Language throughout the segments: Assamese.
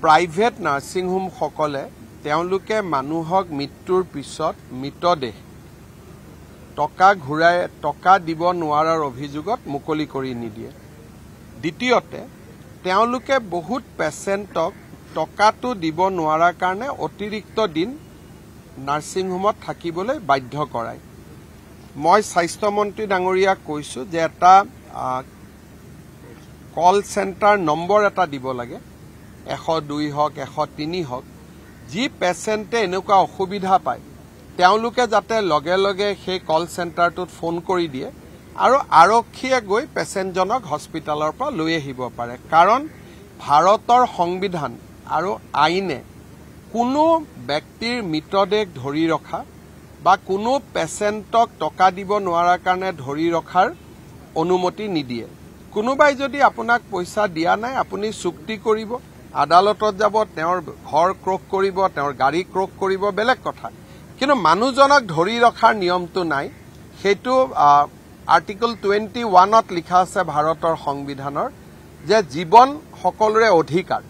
প্ৰাইভেট নাৰ্ছিং হোম সকলে তেওঁলোকে মানুহক মৃত্যুৰ পিছত মৃতদেহ টকা দিব নোৱাৰাৰ অভিযোগত মুকলি কৰি নিদিয়ে। দ্বিতীয়তে তেওঁলোকে বহুত পেচেণ্টক টকাটো দিব নোৱাৰাৰ কাৰণে অতিৰিক্ত দিন নাৰ্ছিং হোমত থাকিবলৈ বাধ্য কৰায়। মই স্বাস্থ্যমন্ত্ৰী ডাঙৰীয়াক কৈছো যে এটা কল চেণ্টাৰ নম্বৰ এটা দিব লাগে, 102 হওক 103 হওক, যি পেচেণ্টে এনেকুৱা অসুবিধা পায় তেওঁলোকে যাতে লগে লগে সেই কল চেণ্টাৰটোত ফোন কৰি দিয়ে আৰু আৰক্ষীয়ে গৈ পেচেণ্টজনক হস্পিটেলৰ পৰা লৈ আহিব পাৰে। কাৰণ ভাৰতৰ সংবিধান আৰু আইনে কোনো ব্যক্তিৰ মৃতদেহ ধৰি ৰখা বা কোনো পেচেণ্টক টকা দিব নোৱাৰাৰ কাৰণে ধৰি ৰখাৰ অনুমতি নিদিয়ে। কোনোবাই যদি আপোনাক পইচা দিয়া নাই আপুনি চুক্তি কৰিব, আদালতত যাব, তেওঁৰ ঘৰ ক্ৰক কৰিব, তেওঁৰ গাড়ী ক্ৰক কৰিব, বেলেগ কথা। কিন্তু মানুহজনক ধৰি ৰখাৰ নিয়মটো নাই। সেইটো আৰ্টিকল 21ত লিখা আছে ভাৰতৰ সংবিধানৰ যে জীৱন সকলোৰে অধিকাৰ,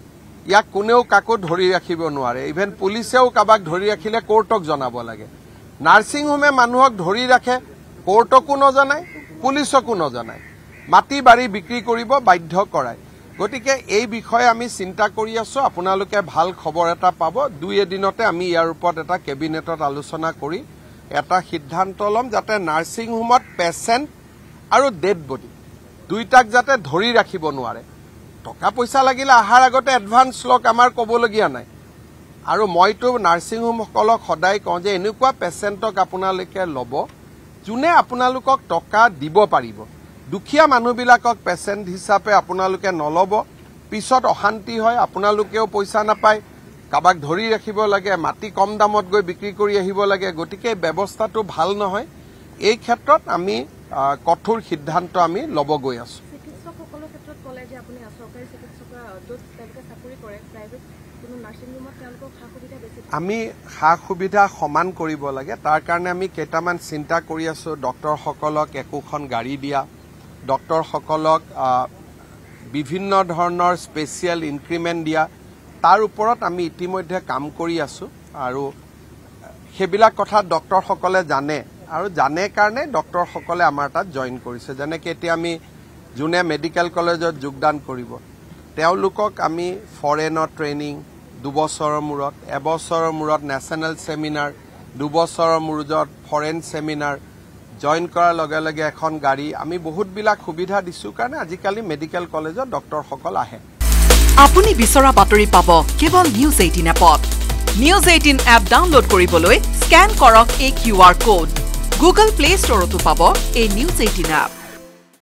ইয়াক কোনেও কাকো ধৰি ৰাখিব নোৱাৰে। ইভেন পুলিচেও কাবাক ধৰি ৰাখিলে কোৰ্টক জনাব লাগে। নাৰ্ছিং হোমে মানুহক ধৰি ৰাখে, কোৰ্টকো নজনায়, পুলিচকো নজনায়, মাটি বাৰী বিক্ৰী কৰিব বাধ্য কৰায়। গতিকে এই বিষয়ে আমি চিন্তা কৰি আছো। আপোনালোকে ভাল খবৰ এটা পাব। 2 দিনতে আমি ইয়াৰ ওপৰত এটা কেবিনেটত আলোচনা কৰি এটা সিদ্ধান্ত ল'ম যাতে নাৰ্ছিং হোমত পেচেণ্ট আৰু ডেড বডি দুইটাক যাতে ধৰি ৰাখিব নোৱাৰে। টকা পইচা লাগিলে অহাৰ আগতে এডভান্স লওক, আমাৰ ক'বলগীয়া নাই। আৰু মইতো নাৰ্ছিং হোমসকলক সদায় কওঁ যে এনেকুৱা পেচেণ্টক আপোনালোকে ল'ব যোনে আপোনালোকক টকা দিব পাৰিব। দুখীয়া মানুহবিলাকক পেচেণ্ট হিচাপে আপোনালোকে নল'ব, পিছত অশান্তি হয়, আপোনালোকেও পইচা নাপায়, কাবাক ধৰি ৰাখিব লাগে, মাটি কম দামত গৈ বিক্ৰী কৰি আহিব লাগে। গতিকে এই ব্যৱস্থাটো ভাল নহয়। এই ক্ষেত্ৰত আমি কঠোৰ সিদ্ধান্ত আমি ল'ব গৈ আছো। আমি সা সুবিধা সমান কৰিব লাগে, তাৰ কাৰণে আমি কেইটামান চিন্তা কৰি আছো। ডক্টৰসকলক একোখন গাড়ী দিয়া, ডক্টৰসকলক বিভিন্ন ধৰণৰ স্পেচিয়েল ইনক্ৰিমেণ্ট দিয়া, তাৰ ওপৰত আমি ইতিমধ্যে কাম কৰি আছো। আৰু সেইবিলাক কথা ডক্টৰসকলে জানে আৰু জানে কাৰণে ডক্টৰসকলে আমাৰ তাত জইন কৰিছে। যেনেকৈ এতিয়া আমি যোনে মেডিকেল কলেজত যোগদান কৰিব তেওঁলোকক আমি ফৰেনৰ ট্ৰেইনিং 2 বছৰৰ মূৰত, 1 বছৰৰ মূৰত নেশ্যনেল ছেমিনাৰ, 2 বছৰৰ মূৰত ফৰেন ছেমিনাৰ জইন কৰাৰ লগে লগে এখন গাড়ী আমি বহুতবিলাক সুবিধা দিছো কাৰণে আজিকালি মেডিকেল কলেজত ডক্টৰসকল আহে। আপুনি বিচৰা বাতৰি পাব কেৱল নিউজ 18 এপত। নিউজ 18 এপ ডাউনলোড কৰিবলৈ স্কেন কৰক এই QR কোড। গুগল প্লে ষ্টৰতো পাব এই নিউজ 18 এপ।